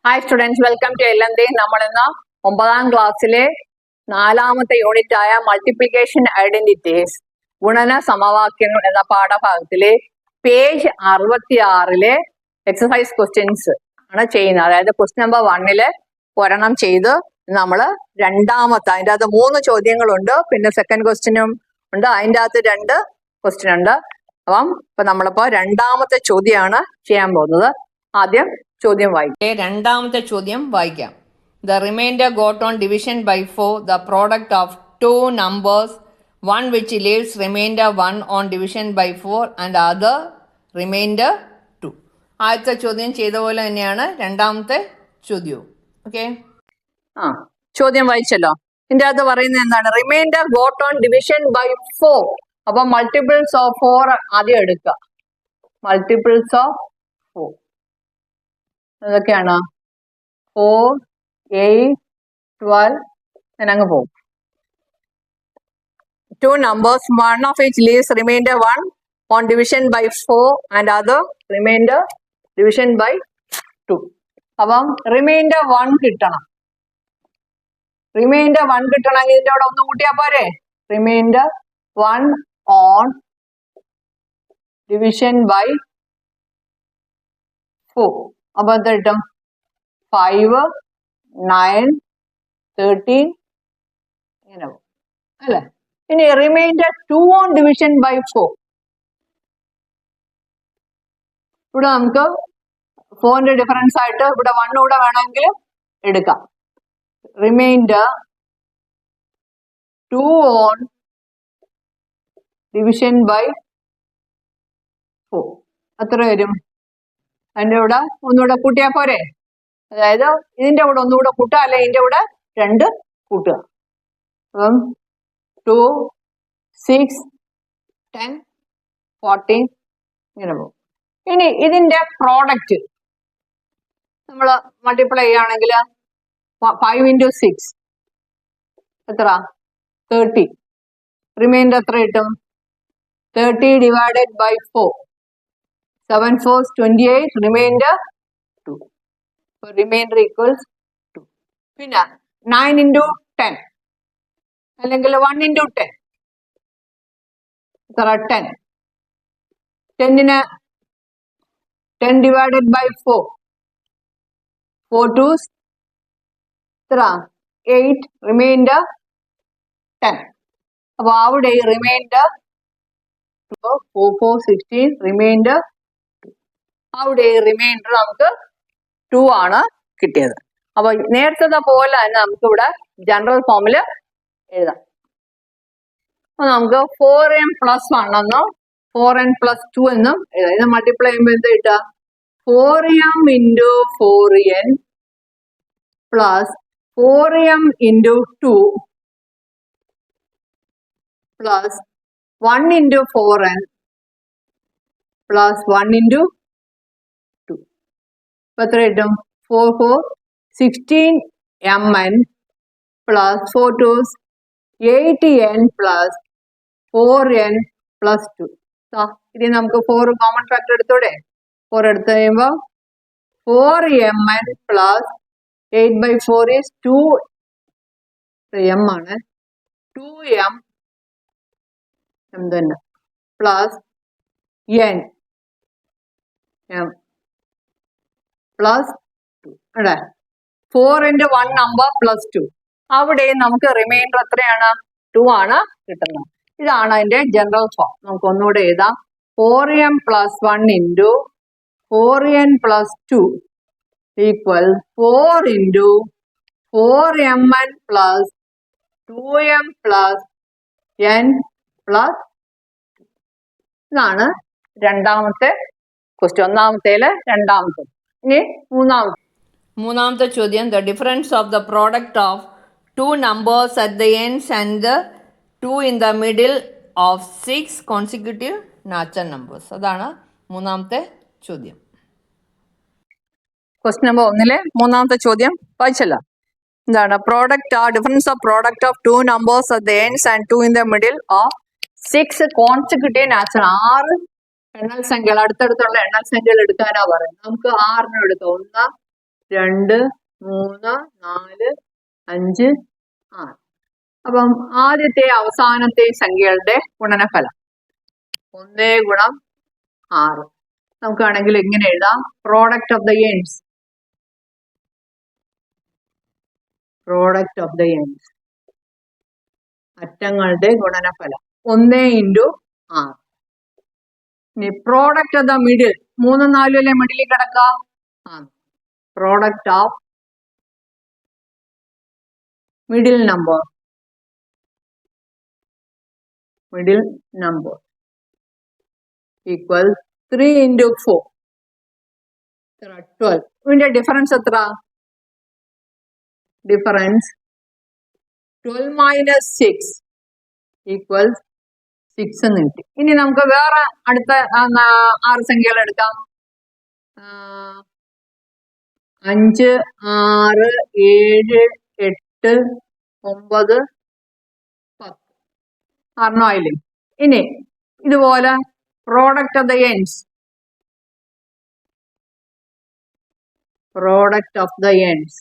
Hi students, welcome to LND. നമ്മൾ ഇന്ന് 9ാം ക്ലാസ്സിലെ 4ാമത്തെ യൂണിറ്റ് ആയ മൾട്ടിപ്ലിക്കേഷൻ ഐഡന്റിറ്റീസ് ഗുണന സമവാക്യങ്ങൾ എന്ന പാഠഭാഗത്തിലെ പേജ് 66 എക്സസൈസ് ക്വസ്റ്റ്യൻസ് ആണ് ചെയ്യുന്നത്. അതായത് ക്വസ്റ്റ്യൻ നമ്പർ 1 ഒരെണ്ണം ചെയ്ത് നമ്മൾ രണ്ടാമത്തെ, അതിൻ്റെ അകത്ത് 3 ചോദ്യങ്ങളുണ്ട്, പിന്നെ സെക്കൻഡ് ക്വസ്റ്റ്യനും ഉണ്ട്, അതിൻ്റെ അകത്ത് 2 ക്വസ്റ്റ്യൻ ഉണ്ട്. ഇപ്പൊ നമ്മളിപ്പോ രണ്ടാമത്തെ ചോദ്യമാണ് ചെയ്യാൻ പോകുന്നത്. ആദ്യം ചോദ്യം വായിക്കാം. രണ്ടാമത്തെ ചോദ്യം വായിക്കാം. The remainder got on division by 4 the product of two numbers, one which leaves remainder 1 on division by 4 and other remainder 2. ആദ്യത്തെ ചോദ്യം ചെയ്ത പോലെ തന്നെയാണ് രണ്ടാമത്തെ ചോദ്യവും. ഓക്കെ, ചോദ്യം വായിച്ചല്ലോ. ഇതിന്റെ അകത്ത് പറയുന്നത് എന്താണ്? Remainder got on division by 4. അപ്പൊ മൾട്ടിപ്പിൾസ് ഓഫ് 4 ആദ്യം എടുക്കുക. മൾട്ടിപ്പിൾസ് ഓഫ് 4 ഏതൊക്കെയാണ്? 4, 8, 12 അങ്ങ് പോകും. 2 numbers, one of which leaves remainder 1 on division by 4 and other remainder division by 2. അപ്പം റിമൈൻഡർ 1 കിട്ടണം. റിമൈൻഡർ 1 കിട്ടണമെങ്കിൽ ഇതിന്റെ അവിടെ ഒന്ന് കൂട്ടിയാ പോരെ? Remainder 1 on division by 4. അപ്പൊ എന്താ കിട്ടും? 5, 9, 13 ഇങ്ങനെ പോകും അല്ലെ? ഇനി റിമൈൻഡർ 2 ഓൺ ഡിവിഷൻ ബൈ 4. ഇവിടെ നമുക്ക് 4ന്റെ ഡിഫറൻസ് ആയിട്ട് ഇവിടെ 1 കൂടെ വേണമെങ്കിൽ എടുക്കാം. റിമൈൻഡർ 2 ഓൺ ഡിവിഷൻ ബൈ 4 എത്ര വരും? അതിന്റെ കൂടെ ഒന്നുകൂടെ കൂട്ടിയാ പോരെ? അതായത് ഇതിന്റെ കൂടെ ഒന്നുകൂടെ കൂട്ടുക, അല്ലെ ഇതിന്റെ കൂടെ 2 കൂട്ടുക. അപ്പം 2, 6, 10, 14 ഇങ്ങനെ പോകും. ഇനി ഇതിന്റെ പ്രോഡക്റ്റ് നമ്മൾ മൾട്ടിപ്ലൈ ചെയ്യുകയാണെങ്കിൽ 5 into 6 എത്ര? 30. റിമൈൻഡർ എത്ര കിട്ടും? 30 divided by 4. 7 4 28, remainder 2. So remainder equals 2. പിന്നെ 9 into 10 അല്ലെങ്കിൽ 1 into 10 എത്ര? 10. 10ന് 10 divided by 4. 4 2s എത്ര? 8, remainder 10. അപ്പൊ അവിടെ റിമൈൻഡർ 4 4 16, റിമൈൻഡർ അവിടെ റിമൈൻഡർ നമുക്ക് 2 ആണ് കിട്ടിയത്. അപ്പൊ നേരത്തെ പോലെ തന്നെ നമുക്ക് ഇവിടെ ജനറൽ ഫോമിൽ എഴുതാം. അപ്പൊ നമുക്ക് 4n plus 1 എന്നും 4n plus 2 എന്നും എഴുതാം. ഇത് മൾട്ടിപ്ലൈ ചെയ്യുമ്പോൾ എന്താ കിട്ടുക? 4m into 4n plus 4m into 2 plus 1 into 4n plus 1 into 2. എത്ര കിട്ടും? 4 4 16 mn plus 4 2s 8n plus 4n plus 2. ഇനി നമുക്ക് 4 കോമൺ ഫാക്ടർ എടുത്തൂടെ? 4 എടുത്തു കഴിയുമ്പോൾ 4mn plus 8 by 4 is 2 m ആണ്. 2m തന്നെ പ്ലസ് n m പ്ലസ് 2 അല്ലേ? 4 into 1 നമ്പർ പ്ലസ് 2. അവിടെ നമുക്ക് റിമൈൻഡർ എത്രയാണ്? 2 ആണ് കിട്ടുന്നത്. ഇതാണ് അതിന്റെ ജനറൽ ഫോം. നമുക്ക് ഒന്നുകൂടെ എഴുതാം. 4m plus 1 into 4n plus 2 equal 4 into 4mn plus 2m plus n plus 2. ഇതാണ് രണ്ടാമത്തെ ക്വസ്റ്റ്യൻ. ഒന്നാമത്തേല് രണ്ടാമത്തെ. ഇനി മൂന്നാമത്തെ ചോദ്യം. The difference of the product of 2 numbers at the ends and the 2 in the middle of 6 consecutive natural numbers. അതാണ് മൂന്നാമത്തെ ചോദ്യം. Question number 1 മൂന്നാമത്തെ ചോദ്യം വായിച്ചല്ലോ. എന്താണ്? Difference of product of 2 numbers at the ends and 2 in the middle of 6 consecutive natural. 6 എണ്ണൽ സംഖ്യകൾ, അടുത്തടുത്തുള്ള എണ്ണൽ സംഖ്യകൾ എടുക്കാനാ പറയുന്നത്. നമുക്ക് 6 എടുക്കാം. 1 2, 3, 4, 5, 6. അപ്പം ആദ്യത്തെ അവസാനത്തെ സംഖ്യകളുടെ ഗുണനഫലം 1 ഗുണം 6. നമുക്കാണെങ്കിൽ ഇങ്ങനെ എഴുതാം, product of the ends. Product of the ends, അറ്റങ്ങളുടെ ഗുണനഫലം 1 ഇൻറ്റു 6. ഇനി പ്രോഡക്റ്റ് ഓഫ് ദ മിഡിൽ, 3, 4 അല്ലേ മിഡിലിൽ കിടക്കാം. Product of middle number, middle number equals 3 into 4. 12. ഇതിന്റെ ഡിഫറൻസ് എത്ര? ഡിഫറൻസ് 12 minus 6 equals 6 എന്ന് കിട്ടി. ഇനി നമുക്ക് വേറെ അടുത്ത 6 സംഖ്യകൾ എടുക്കാം. 5, 6, 7, 8, 9, 10. 6 ആയില്ലേ? ഇനി ഇതുപോലെ product of the ends, product of the ends,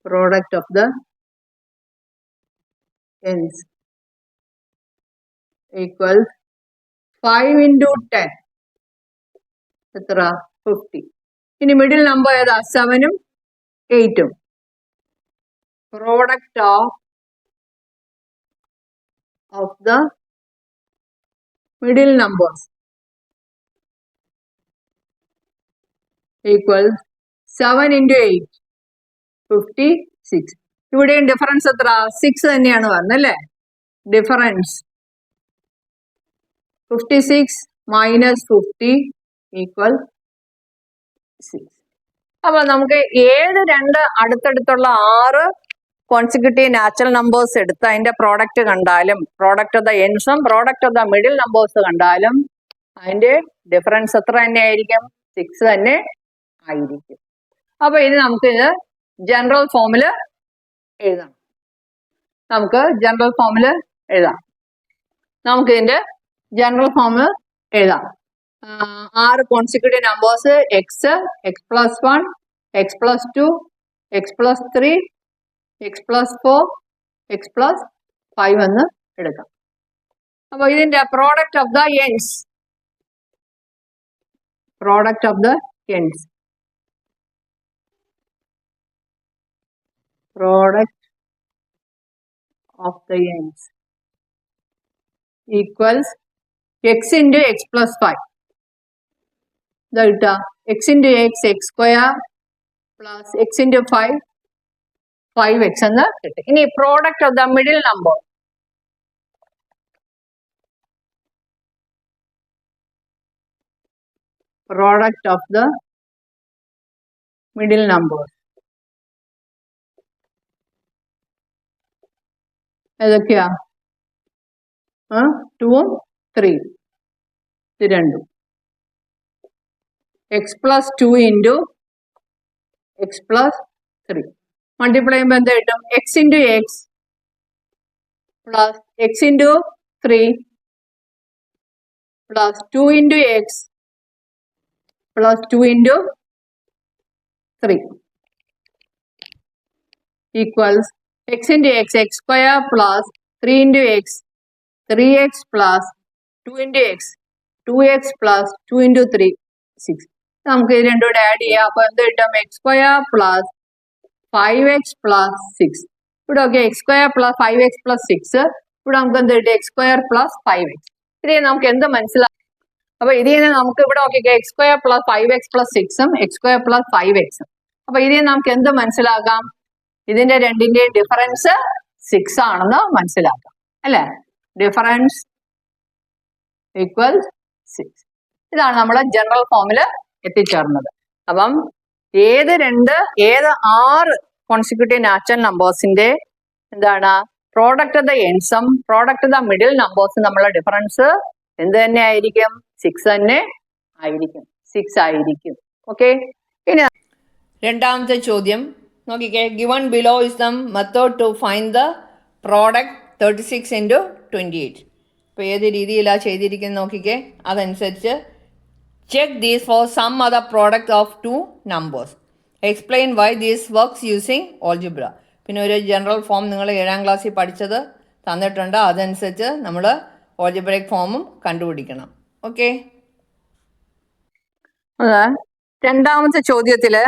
product of the ends equals 5 into 10. എത്ര? 50. ഇനി മിഡിൽ നമ്പർ ഏതാ? 7 ഉം 8 ഉം. Product of the middle numbers equals 7 into 8, 56. ഇവിടെയും ഡിഫറൻസ് എത്ര? 6 തന്നെയാണ് പറഞ്ഞല്ലേ. Difference 56 minus 50 equal 6. അപ്പൊ നമുക്ക് ഏത് രണ്ട് അടുത്തടുത്തുള്ള 6 കോൺസിക്യൂട്ടീവ് നാച്ചുറൽ നമ്പേഴ്സ് എടുത്ത് അതിന്റെ പ്രോഡക്റ്റ് കണ്ടാലും, പ്രോഡക്റ്റ് ഓഫ് ദ എൻഡ്സും product of the middle numbers കണ്ടാലും അതിന്റെ ഡിഫറൻസ് എത്ര തന്നെ ആയിരിക്കും? 6 തന്നെ ആയിരിക്കും. അപ്പൊ ഇത് നമുക്ക് ഇത് ജനറൽ ഫോമില് എഴുതാം. നമുക്ക് ജനറൽ ഫോമില് എഴുതാം. നമുക്ക് ഇതിന്റെ ജനറൽ ഫോമില് എഴുതാം. 6 consecutive numbers X, X plus 1, X plus 2, X plus 3, X plus 4, X plus 5 എന്ന് എടുക്കാം. അപ്പൊ ഇതിന്റെ product of the ends, product of the ends, product of the ends equals X into X plus 5. ഇതാ കിട്ടുക, X into X, X square plus X into 5, 5x എന്ന് കിട്ടും. ഇനി product of the middle number, product of the middle number ഏതൊക്കെയാ? 2 ഉം 3, ഇത് രണ്ടും. X plus 2 into X plus 3 multiply ചെയ്യുമ്പോൾ എന്ത് കിട്ടും? X into X plus X into 3 plus 2 into X plus 2 into 3 equals X into X, X square plus 3 into X, 3x plus 2 into X, 2x plus 2 into 3, 6. നമുക്ക് ഇത് രണ്ടും കൂടെ add ചെയ്യാം. അപ്പൊ എന്ത് കിട്ടും? X square plus 5x plus 6. ഇവിടെ okay, X square plus 5x plus 6. ഇവിടെ നമുക്ക് എന്ത് കിട്ടും? X square plus 5x. ഇതിൽ നമുക്ക് എന്ത് മനസ്സിലാക്കാം? അപ്പൊ ഇതിൽ നിന്ന് നമുക്ക് ഇവിടെ okay, X square plus 5x plus 6ഉം എക്സ് സ്ക്വയർ പ്ലസ് 5x. അപ്പൊ ഇതിൽ നമുക്ക് എന്ത് മനസ്സിലാക്കാം? ഇതിന്റെ രണ്ടിന്റെയും ഡിഫറൻസ് 6 ആണെന്ന് മനസ്സിലാക്കാം അല്ലെ. Difference equals 6. ഇതാണ് നമ്മൾ ജനറൽ ഫോമില് എത്തിച്ചേർന്നത്. അപ്പം ഏത് 6 കോൺസിക്യൂട്ടീവ് നാച്ചുറൽ നമ്പേഴ്സിന്റെ എന്താണ് പ്രോഡക്റ്റ് ഓഫ് ദ എൻഡ്സും പ്രോഡക്റ്റ് ഓഫ് ദ മിഡിൽ നമ്പേഴ്സും തമ്മിലുള്ള ഡിഫറൻസ് എന്ത് തന്നെ ആയിരിക്കും? 6 തന്നെ ആയിരിക്കും. 6 ആയിരിക്കും. ഓക്കെ. ഇനി രണ്ടാമത്തെ ചോദ്യം നോക്കിക്കേ. Given below is the method to find the product 36 into 28. ഇപ്പോൾ ഏത് രീതിയിലാണ് ചെയ്തിരിക്കുന്നത് നോക്കിക്കേ. അതനുസരിച്ച് Check these for some other product of two numbers. Explain why this works using algebra. പിന്നെ ഒരു ജനറൽ ഫോം നിങ്ങൾ 7ാം ക്ലാസ്സിൽ പഠിച്ചത് തന്നിട്ടുണ്ട്. അതനുസരിച്ച് നമ്മൾ ഓൾജിബ്രൈക് ഫോമും കണ്ടുപിടിക്കണം. ഓക്കെ. രണ്ടാമത്തെ ചോദ്യത്തില്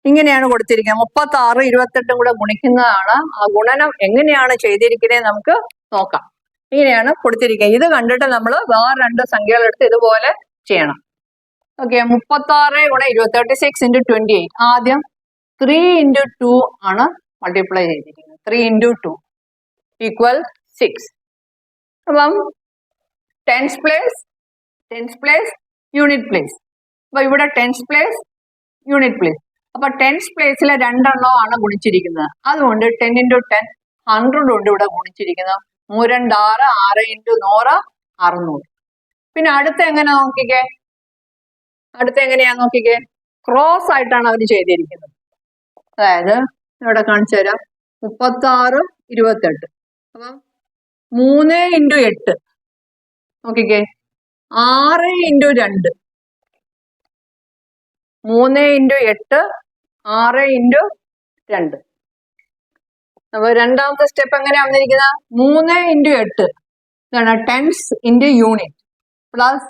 ഇങ്ങനെയാണ് കൊടുത്തിരിക്കുന്നത്. 36 28 കൂടെ ഗുണിക്കുന്നതാണ്. ആ ഗുണനം എങ്ങനെയാണ് ചെയ്തിരിക്കുന്നത് നമുക്ക് നോക്കാം. ഇങ്ങനെയാണ് കൊടുത്തിരിക്കുന്നത്. ഇത് കണ്ടിട്ട് നമ്മൾ വേറെ 2 സംഖ്യകളെടുത്ത് ഇതുപോലെ ചെയ്യണം. ഓക്കെ. 36 ഗുണം 36 × 28. ആദ്യം 3 × 2 ആണ് മൾട്ടിപ്ലൈ ചെയ്തിരിക്കുന്നത്. 3 × 2 ഈക്വൽ 6. അപ്പം ടെൻസ് പ്ലേസ് യൂണിറ്റ് പ്ലേസ്. അപ്പൊ ഇവിടെ ടെൻസ് പ്ലേസ് യൂണിറ്റ് പ്ലേസ്. അപ്പൊ ടെൻസ് പ്ലേസിലെ 2 എണ്ണമാണ് ഗുണിച്ചിരിക്കുന്നത്. അതുകൊണ്ട് 10 × 10 100 കൊണ്ട് ഇവിടെ ഗുണിച്ചിരിക്കുന്നത്. 3 2 6 6 × 100 600. പിന്നെ അടുത്ത എങ്ങനെയാ നോക്കിക്കേ. ക്രോസ് ആയിട്ടാണ് അവർ ചെയ്തിരിക്കുന്നത്. അതായത് ഇവിടെ കാണിച്ചു തരാം. 36 28. അപ്പം 3 × 8 നോക്കിക്കേ. 6 × 2 3 × 8 6 × 2. അപ്പൊ രണ്ടാമത്തെ സ്റ്റെപ്പ് എങ്ങനെയാ വന്നിരിക്കുന്നത്? 3 × 8 ഇതാണ് tens into unit plus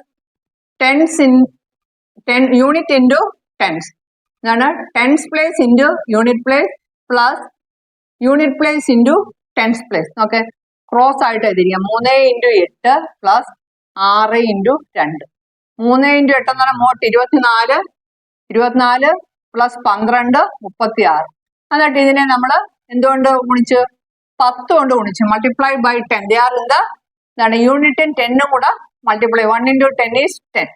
unit into tens. ഇതാണ് tens place into unit place plus unit place into tens place. Okay. Cross ആയിട്ട് എഴുതിയിരിക്കാം. 3 × 8 പ്ലസ് 6 × 2. 3 × 8 എന്ന് പറഞ്ഞാൽ മോട്ട് 24 പ്ലസ് 12 36. എന്നിട്ട് ഇതിനെ നമ്മൾ എന്തുകൊണ്ട് ഗുണിച്ച്? 10 കൊണ്ട് ഗുണിച്ച്. Multiply by 10. ദേ ആർ ഇൻ ഇതാണ് യൂണിറ്റും 10ഉം കൂടെ മൾട്ടിപ്ലൈ. 1 × 10 ഈസ് 10.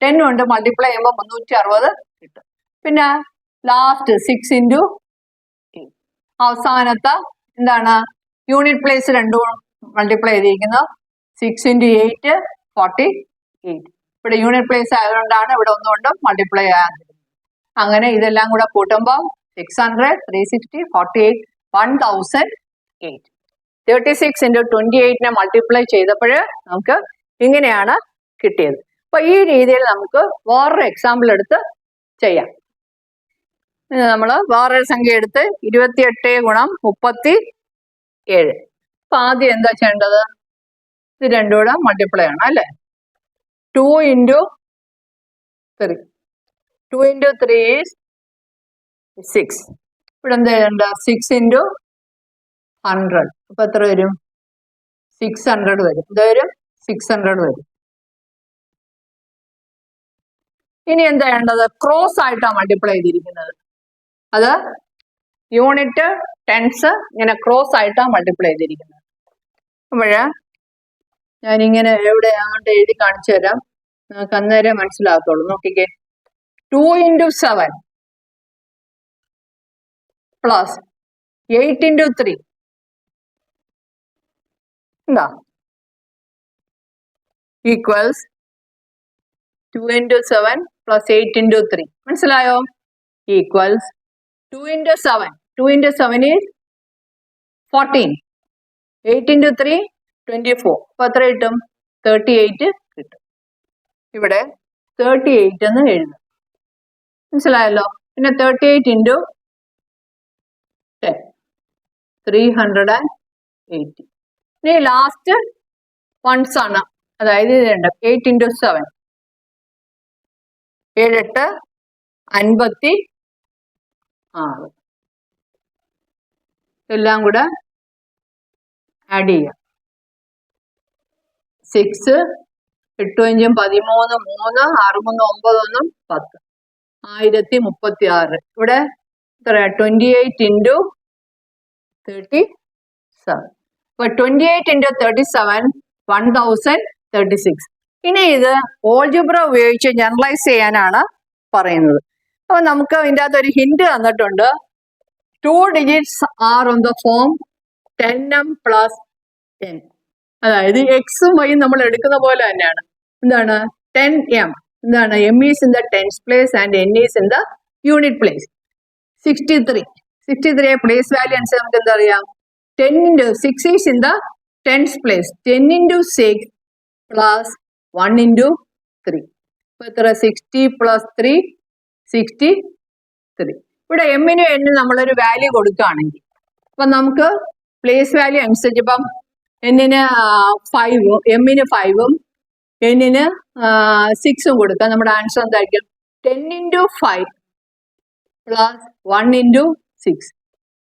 10 കൊണ്ട് മൾട്ടിപ്ലൈ ചെയ്യുമ്പോൾ 360 കിട്ടും. പിന്നെ ലാസ്റ്റ് 6 × 8. അവസാനത്തെ എന്താണ്? യൂണിറ്റ് പ്ലേസ് 2 മൾട്ടിപ്ലൈ ചെയ്തിരിക്കുന്നത്. 6 × 8 48. ഇവിടെ യൂണിറ്റ് പ്ലേസ് ആയതുകൊണ്ടാണ് ഇവിടെ ഒന്നുകൊണ്ട് മൾട്ടിപ്ലൈ ചെയ്യാൻ. അങ്ങനെ ഇതെല്ലാം കൂടെ കൂട്ടുമ്പോൾ 600 360 48 1008. 36 × 28 മൾട്ടിപ്ലൈ ചെയ്തപ്പോൾ നമുക്ക് ഇങ്ങനെയാണ് കിട്ടിയത്. അപ്പൊ ഈ രീതിയിൽ നമുക്ക് വേറൊരു എക്സാമ്പിൾ എടുത്ത് ചെയ്യാം. നമ്മൾ വേറൊരു സംഖ്യ എടുത്ത് 28 ഗുണം 37. അപ്പൊ ആദ്യം എന്താ ചെയ്യേണ്ടത്? ഇത് രണ്ടും കൂടെ മൾട്ടിപ്ലൈ ആണ് അല്ലേ. 2 × 3 2 × 3 is 6. ഇവിടെ എന്താ ചെയ്യണ്ട? 6 × 100. അപ്പൊ എത്ര വരും? 600 വരും. ഇത് വരും 600 വരും. ഇനി എന്താ ചെയ്യേണ്ടത്? ക്രോസ് ആയിട്ടാണ് മൾട്ടിപ്ലൈ ചെയ്തിരിക്കുന്നത്. അത് യൂണിറ്റ് ടെൻസ് ഇങ്ങനെ ക്രോസ് ആയിട്ടാണ് മൾട്ടിപ്ലൈ ചെയ്തിരിക്കുന്നത്. അപ്പോഴ് ഞാനിങ്ങനെ എവിടെ അങ്ങോട്ട് എഴുതി കാണിച്ചു തരാം. നിങ്ങൾക്ക് അന്നേരം മനസ്സിലാകത്തുള്ളൂ. നോക്കിക്കേ. 2 × 7 പ്ലസ് 8 × 3 എന്താ ഈക്വൽസ് 2 × 7 പ്ലസ് 8 × 3. മനസ്സിലായോ? ഈക്വൽസ് 2 × 7. 2 × 7 is 14. 8 × 3 24. അപ്പൊ എത്ര കിട്ടും? 38 കിട്ടും. ഇവിടെ 38 എന്ന് എഴുതാം. മനസ്സിലായല്ലോ? പിന്നെ 38 × 10 380. ഇനി ലാസ്റ്റ് വൺസ് ആണ്. അതായത് 8 × 7 7 8 56. എല്ലാം കൂടെ ആഡ് ചെയ്യാം. 6 8 5 13 3 6 3 9 1 10 1036. ഇവിടെ എത്ര? 28 × 37. അപ്പൊ 28 × 37 1036. ഇനി ഇത് ഓൾജിബ്ര ഉപയോഗിച്ച് ജനറലൈസ് ചെയ്യാനാണ് പറയുന്നത്. അപ്പൊ നമുക്ക് ഇതിൻ്റെ അകത്ത് ഒരു ഹിന്റ് തന്നിട്ടുണ്ട്. 2 digits are on the form 10m plus 10. അതായത് എക്സും വൈയും നമ്മൾ എടുക്കുന്ന പോലെ തന്നെയാണ്. എന്താണ്? 10m. എന്താണ്? m is in the tens place and n is in the unit place. 63 place value അനുസരിച്ച് നമുക്ക് എന്താ അറിയാം? 10 × 6 is in the tens place. 10 × 6 plus 1 × 3. അപ്പൊ എത്ര 60 പ്ലസ് 3 63. ഇവിടെ എമ്മിനും എന്നും നമ്മളൊരു വാല്യൂ കൊടുക്കുകയാണെങ്കിൽ അപ്പൊ നമുക്ക് പ്ലേസ് വാല്യൂ അനുസരിച്ച് ഇപ്പം എന്നിന് 5 എമ്മിന് 5 എന്നിന് 6 കൊടുക്കാം. നമ്മുടെ ആൻസർ എന്തായിരിക്കും? 10 into 5 plus 1 into 6.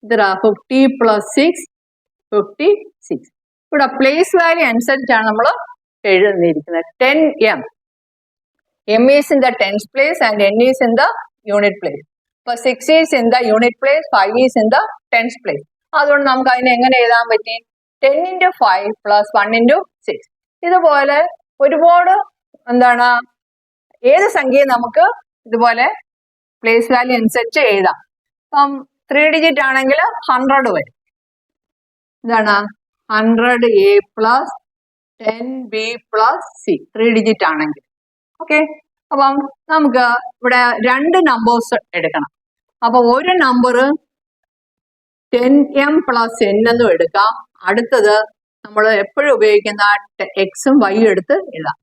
ഇത്ര 50 plus 6 56. ഇവിടെ പ്ലേസ് വാല്യൂ അനുസരിച്ചാണ് നമ്മൾ എഴുതിയിരിക്കുന്നത്. 10m. M is in the tens place and n is in the unit place. ഇപ്പൊ 6 is in the unit place, 5 is in the tens place. അതുകൊണ്ട് നമുക്ക് അതിനെ എങ്ങനെ എഴുതാൻ പറ്റി? 10 into 5 plus 1 into 6. ഇതുപോലെ ഒരുപാട് എന്താണ് ഏത് സംഖ്യയും നമുക്ക് ഇതുപോലെ പ്ലേസ് വാല്യൂ അനുസരിച്ച് എഴുതാം. ഇപ്പം 3 ഡിജിറ്റ് ആണെങ്കിൽ 100 വരും. എന്താണ് 100a plus 10b plus c 3 digit ആണെങ്കിൽ. ഓക്കെ, അപ്പം നമുക്ക് ഇവിടെ 2 നമ്പേഴ്സ് എടുക്കണം. അപ്പൊ ഒരു നമ്പർ 10m പ്ലസ് n എന്നും എടുക്കാം. അടുത്തത് നമ്മൾ എപ്പോഴും ഉപയോഗിക്കുന്ന എക്സും വൈയും എടുത്ത് എഴുതാം.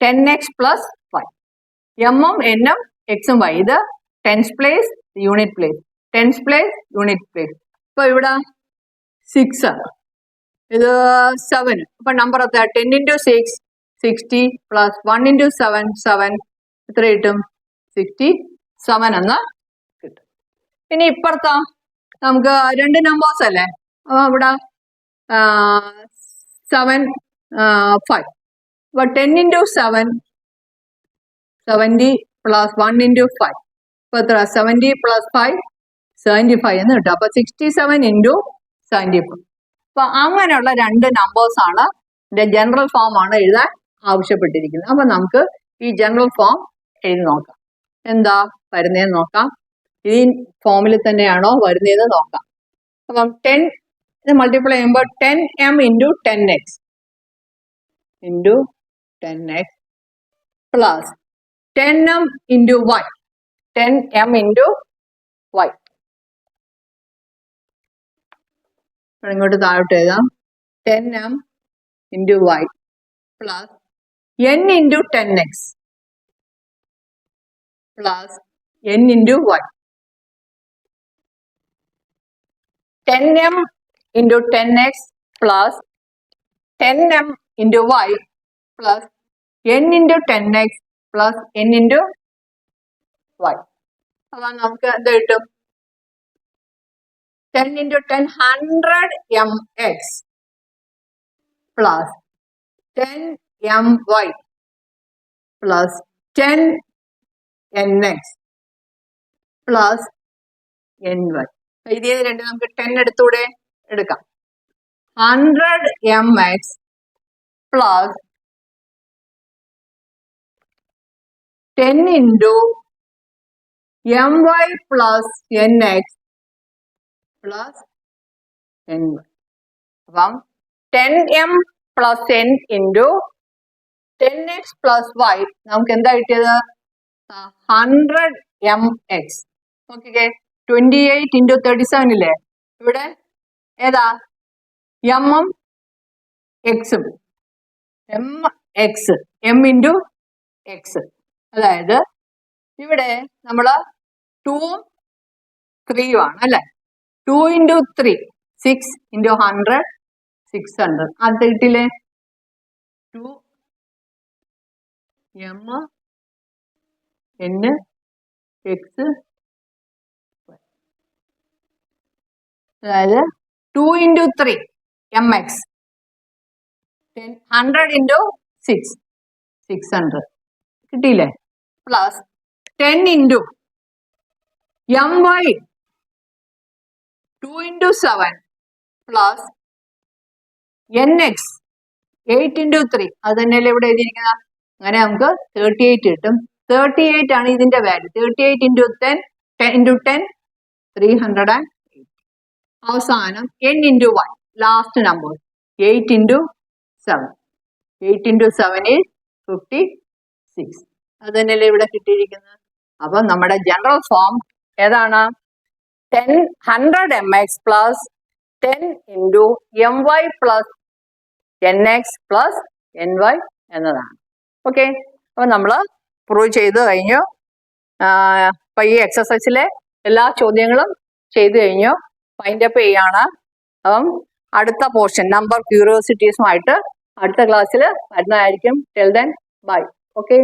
10x plus y. എമ്മും എന്നും എക്സും വൈ. ഇത് tense place unit place, tense place unit place. ഇപ്പൊ ഇവിടെ 6, ഇത് 7. അപ്പൊ നമ്പർ എത്ര? 10 into 6 60 പ്ലസ് 1 into 7 7. എത്ര കിട്ടും? 67 എന്ന് കിട്ടും. ഇനി ഇപ്പുറത്താ നമുക്ക് 2 നമ്പേഴ്സ് അല്ലേ? ഇവിടെ 7 5. അപ്പൊ 10 into 7 70 പ്ലസ് 1 into 5. ഇപ്പൊ എത്ര? 70 പ്ലസ് 5 75 എന്ന് കിട്ടും. അപ്പൊ 67 into 75. അപ്പൊ അങ്ങനെയുള്ള 2 നമ്പേഴ്സ് ആണ് ജനറൽ ഫോം ആണ് എഴുതാൻ ആവശ്യപ്പെട്ടിരിക്കുന്നത്. അപ്പൊ നമുക്ക് ഈ ജനറൽ ഫോം എഴുതി നോക്കാം. എന്താ വരുന്നതെന്ന് നോക്കാം. ഈ ഫോമിൽ തന്നെയാണോ വരുന്നതെന്ന് നോക്കാം. അപ്പം 10 ഇത് മൾട്ടിപ്ലൈ ചെയ്യുമ്പോൾ 10m into 10x into 10x plus 10m into y. 10m into y. ഇങ്ങോട്ട് താഴോട്ട് എഴുതാം. 10m into y plus n into 10x plus n into y. 10m into 10x plus 10m into y plus n into 10x plus n into y. അപ്പൊ നമുക്ക് എന്ത് കിട്ടും? 10 into 10 100mx plus 10my plus 10nx plus ny. ഇതിൽ രണ്ട് നമുക്ക് 10 എടുത്തൂടെ? എടുക്കാം. 100mx plus 10 into my plus nx plus ny. അപ്പം 10m plus n into 10x plus y നമുക്ക് എന്താ കിട്ടിയത്? 100mx. നോക്കിക്കേ, 28 into 37 ഇല്ലേ? ഇവിടെ ഏതാ? എമ്മും എക്സും. M X, M into X. അതായത് ഇവിടെ നമ്മൾ 2ഉം 3ഉം ആണ് അല്ലെ? 2 into 3 6 into 100 600. അത് കിട്ടില്ലേ? 2 എം എൻ എക്സ്. അതായത് 2 into 3 mx 100 into 6 600 കിട്ടിയില്ലേ? Plus 10 into my 2 into 7 plus nx 8 into 3. അത് തന്നെയല്ലേ ഇവിടെ എഴുതിയിരിക്കുന്നത്. അങ്ങനെ നമുക്ക് 38 കിട്ടും. 38 ആണ് ഇതിന്റെ വാല്യൂ. 38 into 10 10 into 10 308. അവസാനം n into y, last number 8 into 7. 8 into 7 is 56. അത് തന്നെയല്ലേ ഇവിടെ കിട്ടിയിരിക്കുന്നത്. അപ്പം നമ്മുടെ ജനറൽ ഫോം ഏതാണ്? 100mx plus 10 into my plus nx plus ny എന്നതാണ്. ഓക്കെ, അപ്പൊ നമ്മൾ പ്രൂവ് ചെയ്ത് കഴിഞ്ഞു. അപ്പൊ ഈ എക്സസൈസിലെ എല്ലാ ചോദ്യങ്ങളും ചെയ്തു കഴിഞ്ഞു. ഫൈൻഡപ്പ് ചെയ്യാണ്. അപ്പം അടുത്ത പോർഷൻ നമ്പർ ക്യൂരിയോസിറ്റീസുമായിട്ട് അടുത്ത ക്ലാസ്സിൽ വരുന്നതായിരിക്കും. Till then bye. ഓക്കെ.